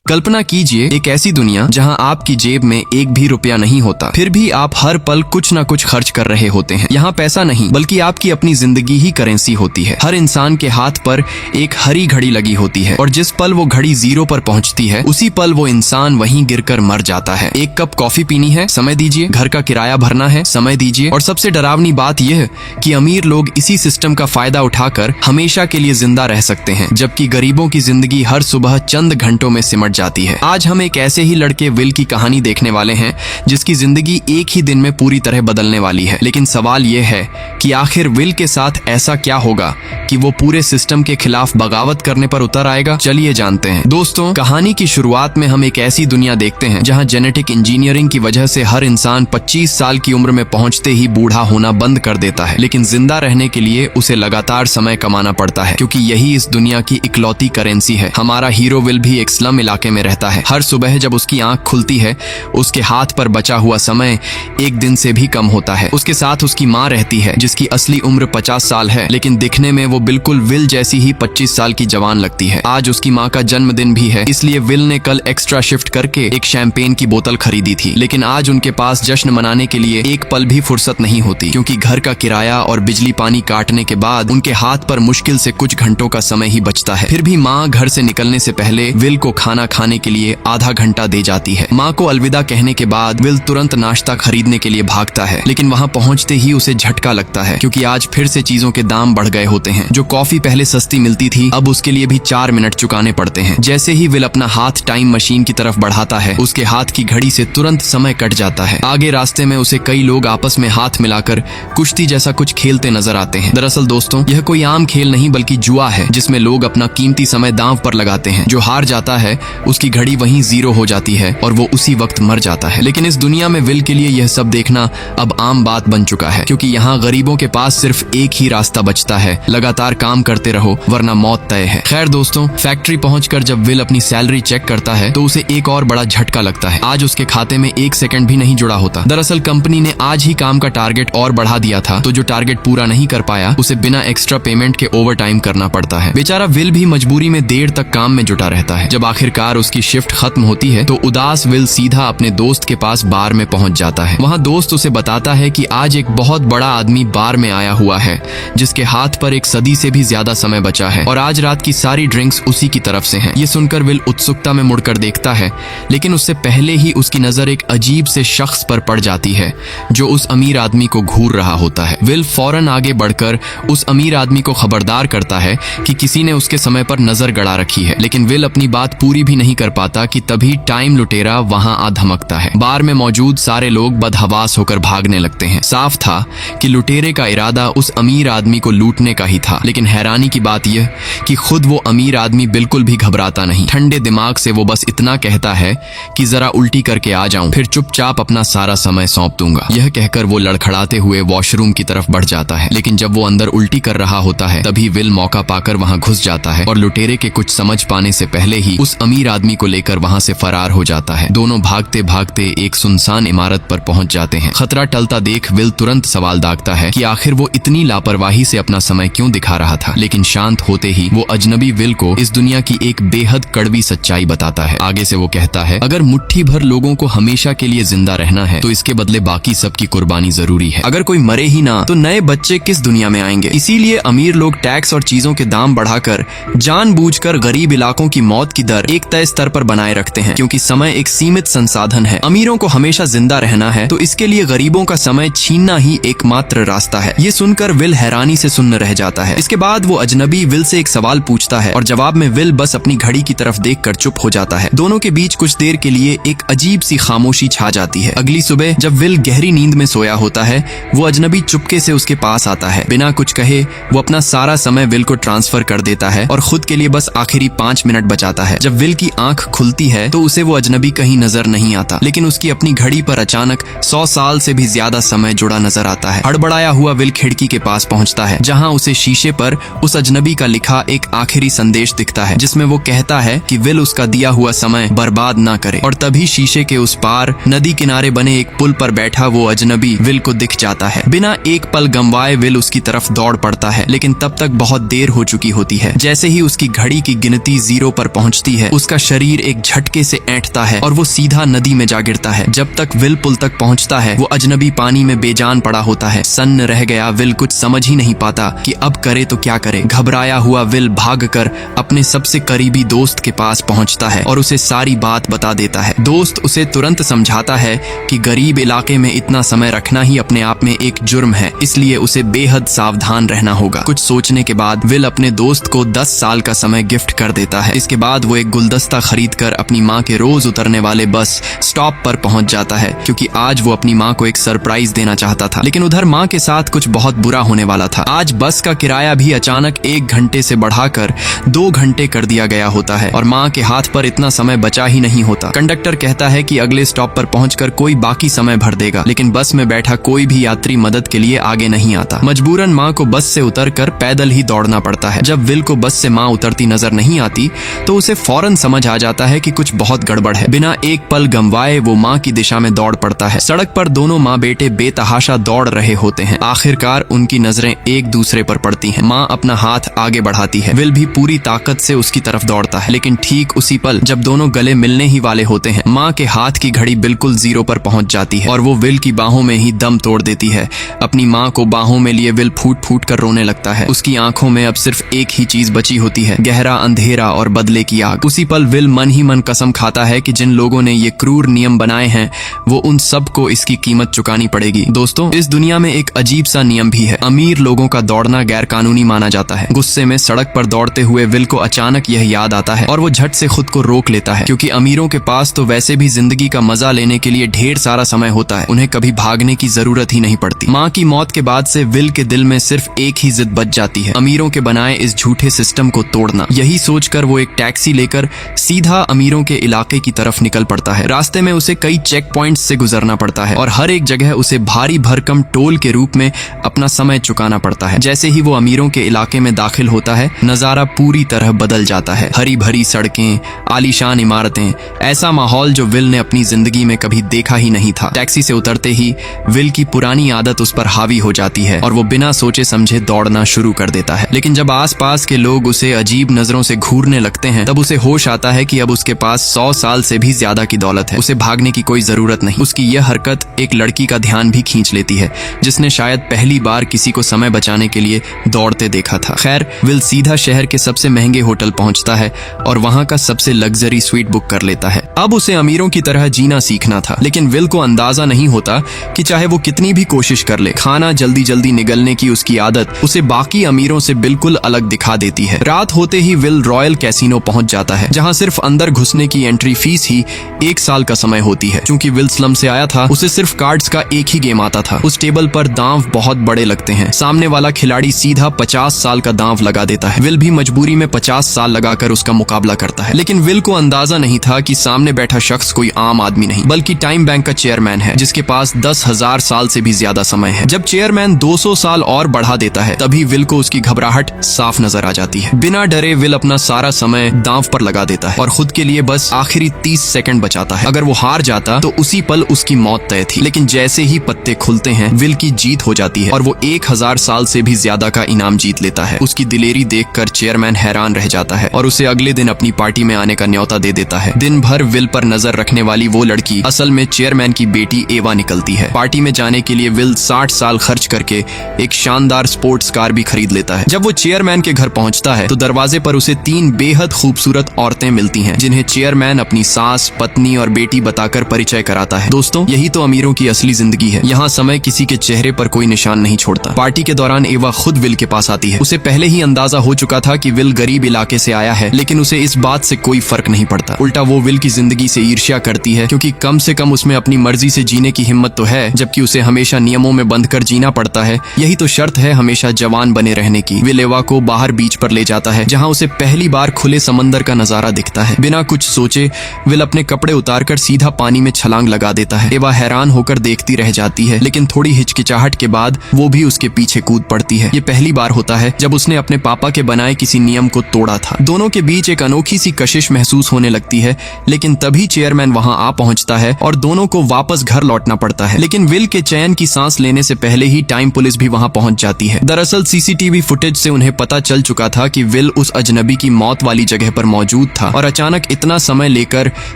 कल्पना कीजिए एक ऐसी दुनिया जहां आपकी जेब में एक भी रुपया नहीं होता, फिर भी आप हर पल कुछ न कुछ खर्च कर रहे होते हैं। यहाँ पैसा नहीं बल्कि आपकी अपनी जिंदगी ही करेंसी होती है। हर इंसान के हाथ पर एक हरी घड़ी लगी होती है और जिस पल वो घड़ी जीरो पर पहुंचती है उसी पल वो इंसान वहीं गिरकर मर जाता है। एक कप कॉफी पीनी है, समय दीजिए। घर का किराया भरना है, समय दीजिए। और सबसे डरावनी बात यह कि अमीर लोग इसी सिस्टम का फायदा उठाकर हमेशा के लिए जिंदा रह सकते हैं, जबकि गरीबों की जिंदगी हर सुबह चंद घंटों में सिमट जाती है। आज हम एक ऐसे ही लड़के विल की कहानी देखने वाले हैं जिसकी जिंदगी एक ही दिन में पूरी तरह बदलने वाली है। लेकिन सवाल यह है कि आखिर विल के साथ ऐसा क्या होगा कि वो पूरे सिस्टम के खिलाफ बगावत करने पर उतर आएगा। चलिए जानते हैं। दोस्तों, कहानी की शुरुआत में हम एक ऐसी दुनिया देखते हैं जहां जेनेटिक इंजीनियरिंग की वजह से हर इंसान 25 साल की उम्र में पहुंचते ही बूढ़ा होना बंद कर देता है, लेकिन जिंदा रहने के लिए उसे लगातार समय कमाना पड़ता है, क्योंकि यही इस दुनिया की इकलौती करेंसी है। हमारा हीरो विल भी एक स्लम इलाके में रहता है। हर सुबह जब उसकी आंख खुलती है उसके हाथ पर बचा हुआ समय एक दिन से भी कम होता है। उसके साथ उसकी माँ रहती है जिसकी असली उम्र 50 साल है, लेकिन दिखने में वो बिल्कुल विल जैसी ही 25 साल की जवान लगती है। आज उसकी माँ का जन्मदिन भी है, इसलिए विल ने कल एक्स्ट्रा शिफ्ट करके एक शैंपेन की बोतल खरीदी थी। लेकिन आज उनके पास जश्न मनाने के लिए एक पल भी फुर्सत नहीं होती, क्योंकि घर का किराया और बिजली पानी काटने के बाद उनके हाथ पर मुश्किल से कुछ घंटों का समय ही बचता है। फिर भी माँ घर से निकलने से पहले विल को खाना खाने के लिए आधा घंटा दे जाती है। माँ को अलविदा कहने के बाद विल तुरंत नाश्ता खरीदने के लिए भागता है, लेकिन वहाँ पहुँचते ही उसे झटका लगता है, क्योंकि आज फिर से चीजों के दाम बढ़ गए होते हैं। जो कॉफी पहले सस्ती मिलती थी अब उसके लिए भी 4 मिनट चुकाने पड़ते हैं। जैसे ही विल अपना हाथ टाइम मशीन की तरफ बढ़ाता है उसके हाथ की घड़ी से तुरंत समय कट जाता है। आगे रास्ते में उसे कई लोग आपस में हाथ मिलाकर कुश्ती जैसा कुछ खेलते नजर आते हैं। दरअसल दोस्तों, यह कोई आम खेल नहीं बल्कि जुआ है, जिसमें लोग अपना कीमती समय दांव पर लगाते हैं। जो हार जाता है उसकी घड़ी वहीं जीरो हो जाती है और वो उसी वक्त मर जाता है। लेकिन इस दुनिया में विल के लिए यह सब देखना अब आम बात बन चुका है, क्योंकि यहाँ गरीबों के पास सिर्फ एक ही रास्ता बचता है, लगातार काम करते रहो वरना मौत तय है। खैर दोस्तों, फैक्ट्री पहुंचकर जब विल अपनी सैलरी चेक करता है तो उसे एक और बड़ा झटका लगता है। आज उसके खाते में 1 सेकंड भी नहीं जुड़ा होता। दरअसल कंपनी ने आज ही काम का टारगेट और बढ़ा दिया था, तो जो टारगेट पूरा नहीं कर पाया उसे बिना एक्स्ट्रा पेमेंट के ओवर टाइम करना पड़ता है। बेचारा विल भी मजबूरी में देर तक काम में जुटा रहता है। जब आखिरकार उसकी शिफ्ट खत्म होती है तो उदास विल सीधा अपने दोस्त के पास बार में पहुंच जाता है। वहाँ दोस्त उसे बताता है कि आज एक बहुत बड़ा आदमी बार में आया हुआ है जिसके हाथ पर एक सदी से भी ज्यादा समय बचा है और आज रात की सारी ड्रिंक्स उसी की तरफ से हैं। ये सुनकर विल उत्सुकता में मुड़कर देखता है, लेकिन उससे पहले ही उसकी नजर एक अजीब से शख्स पर पड़ जाती है जो उस अमीर आदमी को घूर रहा होता है। विल फौरन आगे बढ़कर उस अमीर आदमी को खबरदार करता है कि किसी ने उसके समय पर नजर गड़ा रखी है, लेकिन विल अपनी बात पूरी भी नहीं कर पाता कि तभी टाइम लुटेरा वहां आ धमकता है। बार में मौजूद सारे लोग बदहवास होकर भागने लगते हैं। साफ था कि लुटेरे का इरादा उस अमीर आदमी को लूटने का ही था, लेकिन हैरानी की बात यह कि खुद वो अमीर आदमी बिल्कुल भी घबराता नहीं। ठंडे दिमाग से वो बस इतना कहता है कि जरा उल्टी करके आ जाऊं, फिर चुपचाप अपना सारा समय सौंप दूंगा। यह कहकर वो लड़खड़ाते हुए वॉशरूम की तरफ बढ़ जाता है, लेकिन जब वो अंदर उल्टी कर रहा होता है तभी विल मौका पाकर वहां घुस जाता है और लुटेरे के कुछ समझ पाने से पहले ही उस अमीर आदमी को लेकर वहां से फरार हो जाता है। दोनों भागते भागते एक सुनसान इमारत पर पहुंच जाते हैं। खतरा टलता देख विल तुरंत सवाल दागता है कि आखिर वो इतनी लापरवाही से अपना समय क्यों दिखा रहा था, लेकिन शांत होते ही वो अजनबी विल को इस दुनिया की एक बेहद कड़वी सच्चाई बताता है। आगे से वो कहता है, अगर मुट्ठी भर लोगों को हमेशा के लिए जिंदा रहना है तो इसके बदले बाकी सबकी कुर्बानी जरूरी है। अगर कोई मरे ही ना तो नए बच्चे किस दुनिया में आएंगे। इसीलिए अमीर लोग टैक्स और चीजों के दाम बढ़ाकर जानबूझकर गरीब इलाकों की मौत की दर एक तय स्तर पर बनाए रखते हैं, क्योंकि समय एक सीमित संसाधन है। अमीरों को हमेशा जिंदा रहना है तो इसके लिए गरीबों का समय छीनना ही एकमात्र रास्ता है। ये सुनकर विल हैरानी से सुन्न रह जाता है। इसके बाद वो अजनबी विल से एक सवाल पूछता है और जवाब में विल बस अपनी घड़ी की तरफ देखकर चुप हो जाता है। दोनों के बीच कुछ देर के लिए एक अजीब सी खामोशी छा जाती है। अगली सुबह जब विल गहरी नींद में सोया होता है वो अजनबी चुपके से उसके पास आता है। बिना कुछ कहे वो अपना सारा समय विल को ट्रांसफर कर देता है और खुद के लिए बस आखिरी 5 मिनट बचाता है। जब विल की आंख खुलती है तो उसे वो अजनबी कहीं नजर नहीं आता, लेकिन उसकी अपनी घड़ी पर अचानक 100 साल से भी ज्यादा समय जुड़ा नजर आता है। हड़बड़ाया हुआ विल खिड़की के पास पहुंचता है जहां उसे शीशे पर उस अजनबी का लिखा एक आखिरी संदेश दिखता है, जिसमें वो कहता है कि विल उसका दिया हुआ समय बर्बाद ना करे। और तभी शीशे के उस पार नदी किनारे बने एक पुल पर बैठा वो अजनबी विल को दिख जाता है। बिना एक पल गंवाए विल उसकी तरफ दौड़ पड़ता है, लेकिन तब तक बहुत देर हो चुकी होती है। जैसे ही उसकी घड़ी की गिनती 0 पर पहुंचती है उसका उसका शरीर एक झटके से ऐंठता है और वो सीधा नदी में जा गिरता है। जब तक विल पुल तक पहुंचता है वो अजनबी पानी में बेजान पड़ा होता है। सन्न रह गया विल कुछ समझ ही नहीं पाता कि अब करे तो क्या करे। घबराया हुआ विल भागकर अपने सबसे करीबी दोस्त के पास पहुंचता है और उसे सारी बात बता देता है। दोस्त उसे तुरंत समझाता है कि गरीब इलाके में इतना समय रखना ही अपने आप में एक जुर्म है, इसलिए उसे बेहद सावधान रहना होगा। कुछ सोचने के बाद विल अपने दोस्त को 10 साल का समय गिफ्ट कर देता है। इसके बाद वो एक गुलदस्ता खरीदकर अपनी माँ के रोज उतरने वाले बस स्टॉप पर पहुंच जाता है, क्योंकि आज वो अपनी माँ को एक सरप्राइज देना चाहता था। लेकिन उधर माँ के साथ कुछ बहुत बुरा होने वाला था। आज बस का किराया भी अचानक 1 घंटे से बढ़ाकर 2 घंटे कर दिया गया होता है और माँ के हाथ पर इतना समय बचा ही नहीं होता। कंडक्टर कहता है कि अगले स्टॉप पर पहुंचकर कोई बाकी समय भर देगा, लेकिन बस में बैठा कोई भी यात्री मदद के लिए आगे नहीं आता। मजबूरन माँ को बस से उतरकर पैदल ही दौड़ना पड़ता है। जब विल को बस से माँ उतरती नजर नहीं आती तो उसे फौरन समझ आ जाता है कि कुछ बहुत गड़बड़ है। बिना एक पल गंवाए वो माँ की दिशा में दौड़ पड़ता है। सड़क पर दोनों माँ बेटे बेतहाशा दौड़ रहे होते हैं। आखिरकार उनकी नजरें एक दूसरे पर पड़ती हैं। माँ अपना हाथ आगे बढ़ाती है, विल भी पूरी ताकत से उसकी तरफ दौड़ता है। लेकिन ठीक उसी पल जब दोनों गले मिलने ही वाले होते हैं, माँ के हाथ की घड़ी बिल्कुल 0 पर पहुंच जाती है और वो विल की बाहों में ही दम तोड़ देती है। अपनी माँ को बाहों में लिए विल फूट फूट कर रोने लगता है। उसकी आंखों में अब सिर्फ एक ही चीज बची होती है, गहरा अंधेरा और बदले की आग। उसी पल विल मन ही मन कसम खाता है कि जिन लोगों ने ये क्रूर नियम बनाए हैं वो उन सबको इसकी कीमत चुकानी पड़ेगी। दोस्तों, इस दुनिया में एक अजीब सा नियम भी है। अमीर लोगों का दौड़ना गैर कानूनी माना जाता है। गुस्से में सड़क पर दौड़ते हुए विल को अचानक यह याद आता है और वो झट से खुद को रोक लेता है, क्योंकि अमीरों के पास तो वैसे भी जिंदगी का मजा लेने के लिए ढेर सारा समय होता है। उन्हें कभी भागने की जरूरत ही नहीं पड़ती। माँ की मौत के बाद से विल के दिल में सिर्फ एक ही जिद बच जाती है, अमीरों के बनाए इस झूठे सिस्टम को तोड़ना। यही सोचकर वो एक टैक्सी लेकर सीधा अमीरों के इलाके की तरफ निकल पड़ता है। रास्ते में उसे कई चेक पॉइंट्स से गुजरना पड़ता है और हर एक जगह उसे भारी भरकम टोल के रूप में अपना समय चुकाना पड़ता है। जैसे ही वो अमीरों के इलाके में दाखिल होता है, नजारा पूरी तरह बदल जाता है। हरी भरी सड़कें, आलीशान इमारतें, ऐसा माहौल जो विल ने अपनी जिंदगी में कभी देखा ही नहीं था। टैक्सी से उतरते ही विल की पुरानी आदत उस पर हावी हो जाती है और वो बिना सोचे समझे दौड़ना शुरू कर देता है। लेकिन जब आसपास के लोग उसे अजीब नजरों से घूरने लगते हैं, तब उसे होश आता है कि अब उसके पास 100 साल से भी ज्यादा की दौलत है। उसे भागने की कोई जरूरत नहीं। उसकी यह हरकत एक लड़की का ध्यान भी खींच लेती है, जिसने शायद पहली बार किसी को समय बचाने के लिए दौड़ते देखा था। खैर, विल सीधा शहर के सबसे महंगे होटल पहुंचता है और वहां का सबसे लग्जरी स्वीट बुक कर लेता है। अब उसे अमीरों की तरह जीना सीखना था, लेकिन विल को अंदाजा नहीं होता कि चाहे वो कितनी भी कोशिश कर ले, खाना जल्दी जल्दी निगलने की उसकी आदत उसे बाकी अमीरों से बिल्कुल अलग दिखा देती है। रात होते ही विल रॉयल कैसीनो पहुंच जाता है, जहां सिर्फ अंदर घुसने की एंट्री फीस ही 1 साल का समय होती है। चूंकि विल स्लम से आया था, उसे सिर्फ कार्ड्स का एक ही गेम आता था। उस टेबल पर दांव बहुत बड़े लगते हैं। सामने वाला खिलाड़ी सीधा 50 साल का दांव लगा देता है। विल भी मजबूरी में 50 साल लगाकर उसका मुकाबला करता है। लेकिन विल को अंदाजा नहीं था कि सामने बैठा शख्स कोई आम आदमी नहीं, बल्कि टाइम बैंक का चेयरमैन है, जिसके पास 10,000 साल से भी ज्यादा समय है। जब चेयरमैन 200 साल और बढ़ा देता है, तभी विल को उसकी घबराहट साफ नजर आ जाती है। बिना डरे विल अपना सारा समय दांव पर लगा देता है और खुद के लिए बस आखिरी 30 सेकंड बचाता है। अगर वो हार जाता तो उसी पल उसकी मौत तय थी। लेकिन जैसे ही पत्ते खुलते हैं, विल की जीत हो जाती है और वो 1000 साल से भी ज्यादा का इनाम जीत लेता है। उसकी दिलेरी देखकर चेयरमैन हैरान रह जाता है और उसे अगले दिन अपनी पार्टी में आने का न्योता दे देता है। दिन भर विल पर नजर रखने वाली वो लड़की असल में चेयरमैन की बेटी एवा निकलती है। पार्टी में जाने के लिए विल 60 साल खर्च करके एक शानदार स्पोर्ट्स कार भी खरीद लेता है। जब वो चेयरमैन के घर पहुंचता है तो दरवाजे पर उसे 3 बेहद खूबसूरत औरतें मिलती हैं, जिन्हें चेयरमैन अपनी सास, पत्नी और बेटी बताकर परिचय कराता है। दोस्तों, यही तो अमीरों की असली जिंदगी है। यहाँ समय किसी के चेहरे पर कोई निशान नहीं छोड़ता। पार्टी के दौरान एवा खुद विल के पास आती है। उसे पहले ही अंदाजा हो चुका था कि विल गरीब इलाके से आया है, लेकिन उसे इस बात से कोई फर्क नहीं पड़ता। उल्टा वो विल की जिंदगी से ईर्ष्या करती है, क्योंकि कम से कम उसमें अपनी मर्जी से जीने की हिम्मत तो है, जबकि उसे हमेशा नियमों में बंधकर जीना पड़ता है। यही तो शर्त है हमेशा जवान बने रहने की। विल एवा को बाहर बीच पर ले जाता है, जहाँ उसे पहली बार खुले समंदर का नजारा दिखता है। बिना कुछ सोचे विल अपने कपड़े उतारकर सीधा पानी में छलांग लगा देता है। एवा हैरान होकर देखती रह जाती है, लेकिन थोड़ी हिचकिचाहट के बाद वो भी उसके पीछे कूद पड़ती है। ये पहली बार होता है जब उसने अपने पापा के बनाए किसी नियम को तोड़ा था। दोनों के बीच एक अनोखी सी कशिश महसूस होने लगती है, लेकिन तभी चेयरमैन वहां आ पहुंचता है और दोनों को वापस घर लौटना पड़ता है। लेकिन विल के चैन की सांस लेने से पहले ही टाइम पुलिस भी वहां पहुंच जाती है। दरअसल सीसीटीवी फुटेज से उन्हें पता चल चुका था कि विल उस अजनबी की मौत वाली जगह पर मौजूद था था और अचानक इतना समय लेकर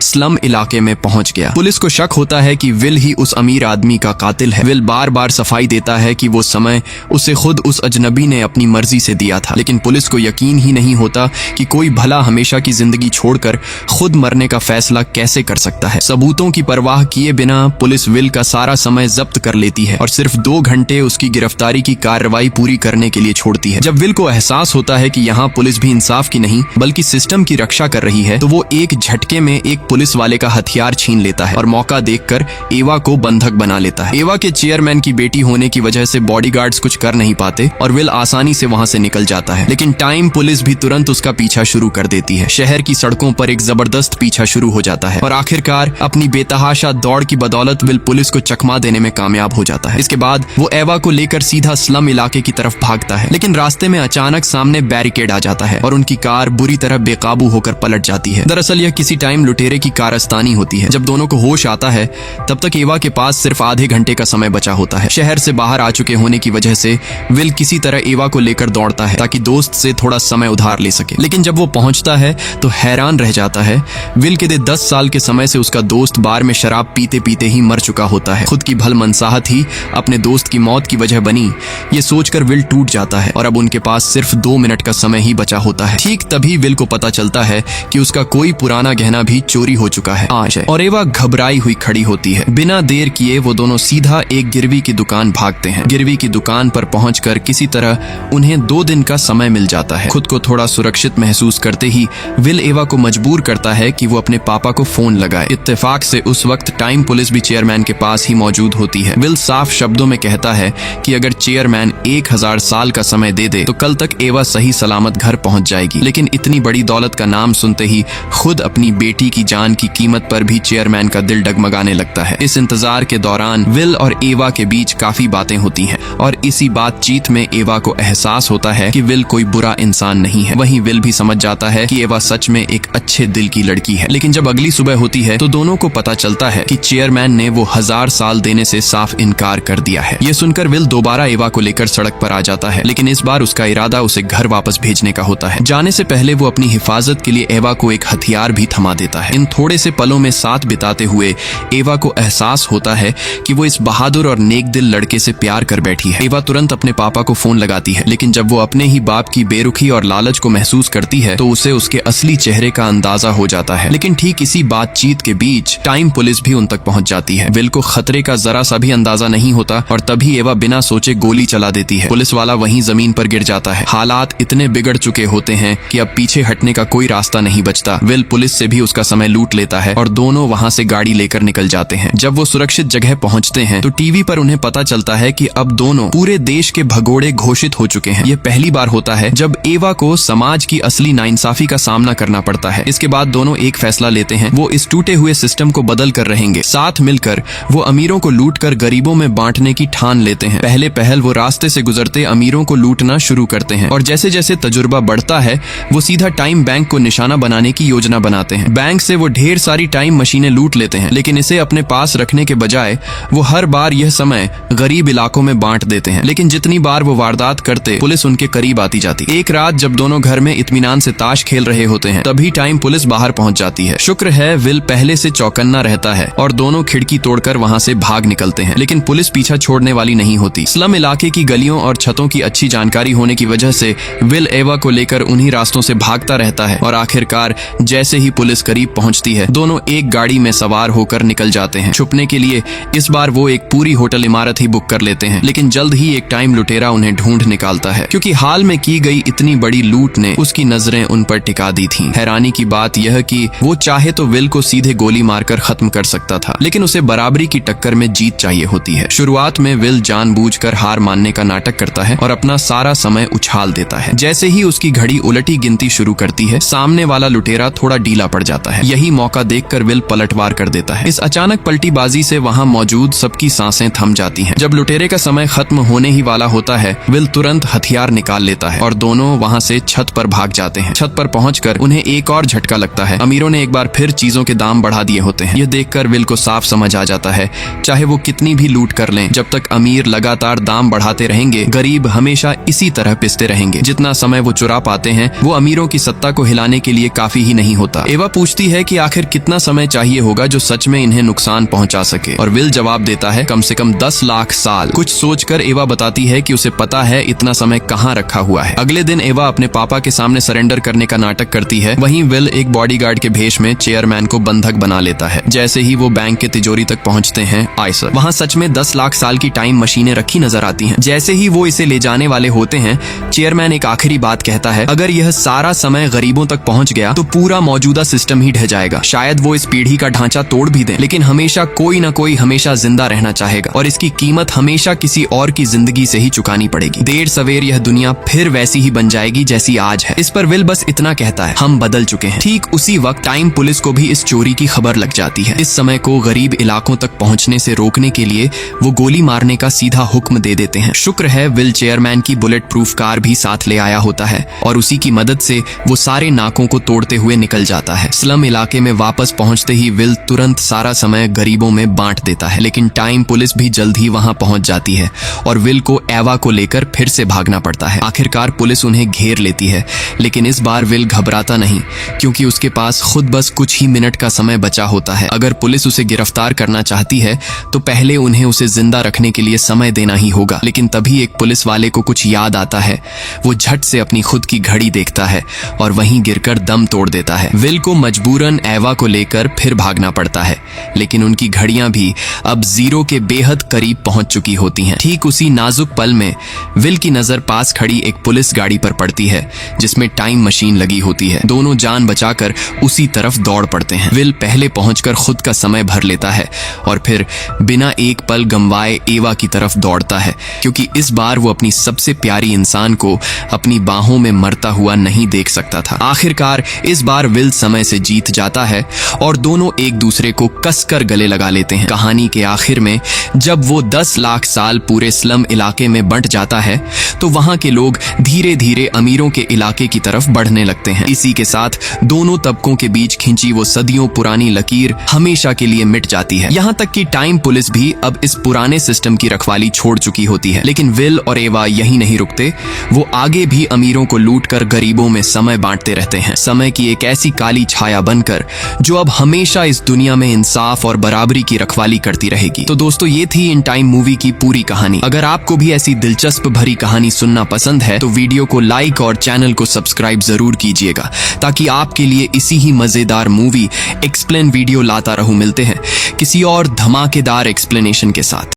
स्लम इलाके में पहुंच गया। पुलिस को शक होता है कि विल ही उस अमीर आदमी का कातिल है। विल बार बार सफाई देता है कि वो समय उसे खुद उस अजनबी ने अपनी मर्जी से दिया था, लेकिन पुलिस को यकीन ही नहीं होता कि कोई भला हमेशा की जिंदगी छोड़कर खुद मरने का फैसला कैसे कर सकता है। सबूतों की परवाह किए बिना पुलिस विल का सारा समय जब्त कर लेती है और सिर्फ 2 घंटे उसकी गिरफ्तारी की कार्रवाई पूरी करने के लिए छोड़ती है। जब विल को एहसास होता है कि यहाँ पुलिस भी इंसाफ की नहीं बल्कि सिस्टम की रक्षा कर रही है, तो वो एक झटके में एक पुलिस वाले का हथियार छीन लेता है और मौका देखकर एवा को बंधक बना लेता है। एवा के चेयरमैन की बेटी होने की वजह से बॉडीगार्ड्स कुछ कर नहीं पाते और विल आसानी से वहाँ से निकल जाता है, लेकिन टाइम पुलिस भी तुरंत उसका पीछा शुरू कर देती है। शहर की सड़कों पर एक जबरदस्त पीछा शुरू हो जाता है और आखिरकार अपनी बेतहाशा दौड़ की बदौलत विल पुलिस को चकमा देने में कामयाब हो जाता है। इसके बाद वो एवा को लेकर सीधा स्लम इलाके की तरफ भागता है, लेकिन रास्ते में अचानक सामने बैरिकेड आ जाता है और उनकी कार बुरी तरह बेकाबू होकर पलट जाती है। दरअसल यह किसी टाइम लुटेरे की कारस्तानी होती है। जब दोनों को होश आता है तब तक एवा के पास सिर्फ आधे घंटे का समय बचा होता है। शहर से बाहर आ चुके होने की वजह से विल किसी तरह एवा को लेकर दौड़ता है ताकि दोस्त से थोड़ा समय उधार ले सके, लेकिन जब वो पहुंचता है तो हैरान रह जाता है। विल के 10 साल के समय से उसका दोस्त बार में शराब पीते पीते ही मर चुका होता है। खुद की भलमनसाहत ही अपने दोस्त की मौत की वजह बनी, ये सोचकर विल टूट जाता है और अब उनके पास सिर्फ 2 मिनट का समय ही बचा होता है। ठीक तभी विल को पता चलता है कि उसका कोई पुराना गहना भी चोरी हो चुका है और एवा घबराई हुई खड़ी होती है। बिना देर किए वो दोनों सीधा एक गिरवी की दुकान भागते हैं। गिरवी की दुकान पर पहुंचकर किसी तरह उन्हें 2 दिन का समय मिल जाता है। खुद को थोड़ा सुरक्षित महसूस करते ही विल एवा को मजबूर करता है कि वो अपने पापा को फोन लगाए। इत्तेफाक से उस वक्त टाइम पुलिस भी चेयरमैन के पास ही मौजूद होती है। विल साफ शब्दों में कहता है कि अगर चेयरमैन 1000 साल का समय दे दे तो कल तक एवा सही सलामत घर पहुंच जाएगी, लेकिन इतनी बड़ी दौलत का नाम सुनते ही खुद अपनी बेटी की जान की कीमत पर भी चेयरमैन का दिल डगमगाने लगता है। इस इंतजार के दौरान विल और एवा के बीच काफी बातें होती हैं और इसी बातचीत में एवा को एहसास होता है कि विल कोई बुरा इंसान नहीं है। वहीं विल भी समझ जाता है कि एवा सच में एक अच्छे दिल की लड़की है। लेकिन जब अगली सुबह होती है तो दोनों को पता चलता है कि चेयरमैन ने वो 1000 साल देने से साफ इनकार कर दिया है। ये सुनकर विल दोबारा एवा को लेकर सड़क पर आ जाता है, लेकिन इस बार उसका इरादा उसे घर वापस भेजने का होता है। जाने से पहले वो अपनी हिफाजत के लिए एवा को एक हथियार भी थमा देता है। इन थोड़े से पलों में साथ बिताते हुए एवा को एहसास होता है कि वो इस बहादुर और नेक दिल लड़के से प्यार कर बैठी है। एवा तुरंत अपने पापा को फोन लगाती है, लेकिन जब वो अपने ही बाप की बेरुखी और लालच को महसूस करती है तो उसे उसके असली चेहरे का अंदाजा हो जाता है। लेकिन ठीक इसी बातचीत के बीच टाइम पुलिस भी उन तक पहुंच जाती है। विल को खतरे का जरा सा भी अंदाजा नहीं होता और तभी एवा बिना सोचे गोली चला देती है। पुलिस वाला वहीं जमीन पर गिर जाता है। हालात इतने बिगड़ चुके होते हैं कि अब पीछे हटने का कोई रास्ता नहीं बचता। विल पुलिस से भी उसका समय लूट लेता है और दोनों वहां से गाड़ी लेकर निकल जाते हैं। जब वो सुरक्षित जगह पहुंचते हैं तो टीवी पर उन्हें पता चलता है कि अब दोनों पूरे देश के भगोड़े घोषित हो चुके हैं। ये पहली बार होता है जब एवा को समाज की असली नाइंसाफी का सामना करना पड़ता है। इसके बाद दोनों एक फैसला लेते हैं, वो इस टूटे हुए सिस्टम को बदल कर रहेंगे। साथ मिलकर वो अमीरों को लूट कर गरीबों में बांटने की ठान लेते हैं। पहले पहल वो रास्ते से गुजरते अमीरों को लूटना शुरू करते हैं और जैसे जैसे तजुर्बा बढ़ता है वो सीधा टाइम बैंक को निशाना बनाने की योजना बनाते हैं। बैंक से वो ढेर सारी टाइम मशीनें लूट लेते हैं, लेकिन इसे अपने पास रखने के बजाय वो हर बार यह समय गरीब इलाकों में बांट देते हैं। लेकिन जितनी बार वो वारदात करते पुलिस उनके करीब आती जाती। एक रात जब दोनों घर में इत्मीनान से ताश खेल रहे होते हैं तभी टाइम पुलिस बाहर पहुंच जाती है। शुक्र है विल पहले से चौकन्ना रहता है और दोनों खिड़की तोड़कर वहां से भाग निकलते हैं, लेकिन पुलिस पीछा छोड़ने वाली नहीं होती। स्लम इलाके की गलियों और छतों की अच्छी जानकारी होने की वजह से विल एवा को लेकर उन्हीं रास्तों से भागता रहता है और आखिरकार जैसे ही पुलिस करीब पहुंचती है दोनों एक गाड़ी में सवार होकर निकल जाते हैं। छुपने के लिए इस बार वो एक पूरी होटल इमारत ही बुक कर लेते हैं, लेकिन जल्द ही एक टाइम लुटेरा उन्हें ढूंढ निकालता है क्योंकि हाल में की गई इतनी बड़ी लूट ने उसकी नजरें उन पर टिका दी थी। हैरानी की बात यह कि वो चाहे तो विल को सीधे गोली मारकर खत्म कर सकता था, लेकिन उसे बराबरी की टक्कर में जीत चाहिए होती है। शुरुआत में विल जानबूझकर हार मानने का नाटक करता है और अपना सारा समय उछाल देता है। जैसे ही उसकी घड़ी उलटी गिनती शुरू करती है सामने वाला लुटेरा थोड़ा ढीला पड़ जाता है। यही मौका देखकर विल पलटवार कर देता है। इस अचानक पलटीबाजी से वहां मौजूद सबकी सांसें थम जाती हैं। जब लुटेरे का समय खत्म होने ही वाला होता है विल तुरंत हथियार निकाल लेता है और दोनों वहां से छत पर भाग जाते हैं। छत पर पहुंचकर उन्हें एक और झटका लगता है। अमीरों ने एक बार फिर चीजों के दाम बढ़ा दिए होते हैं। यह देखकर विल को साफ समझ आ जाता है चाहे वो कितनी भी लूट कर लें, जब तक अमीर लगातार दाम बढ़ाते रहेंगे गरीब हमेशा इसी तरह पिसते रहेंगे। जितना समय वो चुरा पाते हैं वो अमीरों की सत्ता को हिलाने के लिए काफी ही नहीं होता। एवा पूछती है कि आखिर कितना समय चाहिए होगा जो सच में इन्हें नुकसान पहुंचा सके, और विल जवाब देता है कम से कम 10 लाख साल। कुछ सोचकर एवा बताती है कि उसे पता है इतना समय कहाँ रखा हुआ है। अगले दिन एवा अपने पापा के सामने सरेंडर करने का नाटक करती है। वहीं विल एक बॉडीगार्ड के भेष में चेयरमैन को बंधक बना लेता है। जैसे ही वो बैंक के तिजोरी तक पहुंचते हैं, आइसर वहां सच में 10 लाख साल की टाइम मशीनें रखी नजर आती हैं। जैसे ही वो इसे ले जाने वाले होते हैं, चेयरमैन एक आखिरी बात कहता है, अगर यह सारा समय गरीबों तक पहुंच गया तो पूरा मौजूदा सिस्टम ही ढह जाएगा। शायद वो इस पीढ़ी का ढांचा तोड़ भी दें, लेकिन हमेशा कोई ना कोई हमेशा जिंदा रहना चाहेगा, और इसकी कीमत हमेशा किसी और की जिंदगी से ही चुकानी पड़ेगी। देर सवेर यह दुनिया फिर वैसी ही बन जाएगी जैसी आज है। इस पर विल बस इतना कहता है, हम बदल चुके हैं। ठीक उसी वक्त टाइम पुलिस को भी इस चोरी की खबर लग जाती है। इस समय को गरीब इलाकों तक पहुंचने से रोकने के लिए वो गोली मारने का सीधा हुक्म दे देते हैं। शुक्र है विल चेयरमैन की बुलेट प्रूफ कार भी साथ ले आया होता है, और उसी की मदद से वो सारे नाकों को तोड़ते हुए निकल जाता है। स्लम इलाके में वापस पहुंचते ही विल तुरंत सारा समय गरीबों में बांट देता है, लेकिन टाइम पुलिस भी जल्द ही वहां पहुंच जाती है और विल को एवा को लेकर फिर से भागना पड़ता है। आखिरकार पुलिस उन्हें घेर लेती है, लेकिन इस बार विल घबराता नहीं, क्योंकि उसके पास खुद बस कुछ ही मिनट का समय बचा होता है। अगर पुलिस उसे गिरफ्तार करना चाहती है तो पहले उन्हें उसे जिंदा रखने के लिए समय देना ही होगा। लेकिन तभी एक पुलिस वाले को कुछ याद आता है। वो झट से अपनी खुद की घड़ी देखता है और वहीं गिरकर दम तोड़ देता है। विल को मजबूरन एवा को लेकर फिर भागना पड़ता है, लेकिन उनकी घड़ियां भी अब जीरो के बेहद करीब पहुंच चुकी होती हैं। ठीक उसी नाजुक पल में विल की नजर पास खड़ी एक पुलिस गाड़ी पर पड़ती है, जिसमें टाइम मशीन लगी होती है। दोनों जान बचाकर उसी तरफ दौड़ पड़ते हैं। विल पहले पहुंचकर खुद का समय भर लेता है और फिर बिना एक पल गंवाए एवा की तरफ दौड़ता है, क्योंकि इस बार वो अपनी सबसे प्यारी इंसान को अपनी बाहों में मरता हुआ नहीं देख सकता था। आखिरकार इस बार विल समय से जीत जाता है और दोनों एक दूसरे को कसकर गले लगा लेते हैं। कहानी के आखिर में जब वो 10 लाख साल पूरे स्लम इलाके में बंट जाता है तो वहां के लोग धीरे धीरे अमीरों के इलाके की तरफ बढ़ने लगते हैं। इसी के साथ दोनों तबकों के बीच खिंची वो सदियों पुरानी लकीर हमेशा के लिए मिट जाती है। यहाँ तक कि टाइम पुलिस भी अब इस पुराने सिस्टम की रखवाली छोड़ चुकी होती है। लेकिन विल और एवा यही नहीं रुकते, वो आगे भी अमीरों को लूटकर गरीबों में समय बांटते रहते हैं। समय की एक ऐसी काली छाया बनकर जो अब हमेशा इस दुनिया में इंसाफ और बराबरी की रखवाली करती रहेगी। तो दोस्तों, ये थी इन टाइम मूवी की पूरी कहानी। अगर आपको भी ऐसी दिलचस्प भरी कहानी सुनना पसंद है तो वीडियो को लाइक और चैनल को सब्सक्राइब जरूर कीजिएगा, ताकि आपके लिए इसी ही मजेदार मूवी एक्सप्लेन वीडियो लाता रहूं। मिलते हैं किसी और धमाकेदार एक्सप्लेनेशन के साथ।